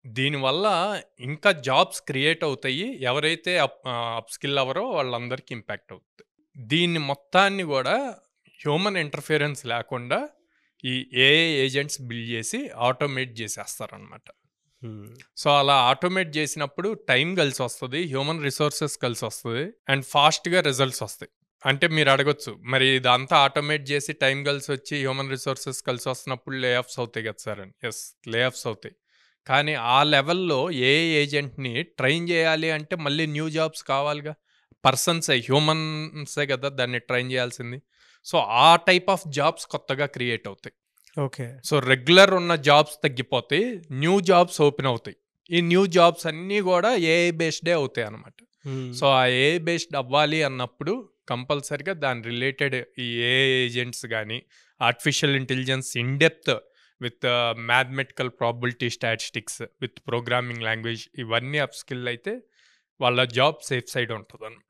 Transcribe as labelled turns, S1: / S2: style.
S1: దీనివల్ల ఇంకా jobs create అవుతాయి. ఎవరైతే అప్‌స్కిల్ అవ్వరో వాళ్ళందరికీ ఇంపాక్ట్ అవుతది. దీన్ని మొత్తాన్ని గూడా హ్యూమన్ ఇంటర్ఫియరెన్స్ లేకుండా ఈ ఏఐ ఏజెంట్స్ బిల్డ్ చేసి ఆటోమేట్ చేసేస్తారనమాట. సో, అలా ఆటోమేట్ చేసినప్పుడు టైం కలిసొస్తది. హ్యూమన్ రిసోర్సెస్ కలిసొస్తది. అండ్ ఫాస్ట్‌గా రిజల్ట్స్ ఒస్తాయి. అంటే మీరు అడగొచ్చు, మరి ఇదంతా ఆటోమేట్ చేసి టైం కలిసొచ్చి హ్యూమన్ రిసోర్సెస్ కలిసొస్తున్నప్పుడు లే ఆఫ్స్ అవుతాయి కదా సార్ అని. యెస్, లే ఆఫ్స్ అవుతాయి. కానీ ఆ లెవెల్‌లో ఏఐ ఏజెంట్‌ని ట్రైన్ చేయాలి అంటే మళ్ళీ న్యూ జాబ్స్ కావాలిగా. పర్సన్సే, హ్యూమన్సే కదా దాన్ని ట్రైన్ చేయాల్సింది. సో, ఆ టైప్ ఆఫ్ జాబ్స్ కొత్తగా క్రియేట్ అవుతాయి.
S2: ఓకే.
S1: సో, రెగ్యులర్ ఉన్న జాబ్స్ తగ్గిపోతాయి. న్యూ జాబ్స్ ఓపెన్ అవుతాయి. ఈ న్యూ జాబ్స్ అన్నీ గూడా ఏఐ బేస్డే అవుతాయన్నమాట. సో, ఆ ఏఐ బేస్డ్ అవ్వాలి అన్నప్పుడు కంపల్సరీగా దాని రిలేటెడ్ ఈ ఏఐ ఏజెంట్స్ గానీ, artificial intelligence in depth with mathematical probability statistics with programming language ఇవన్నీ అప్‌స్కిల్ అయితే వాళ్ళ జాబ్ సేఫ్ సైడ్ ఉంటదన్నమాట.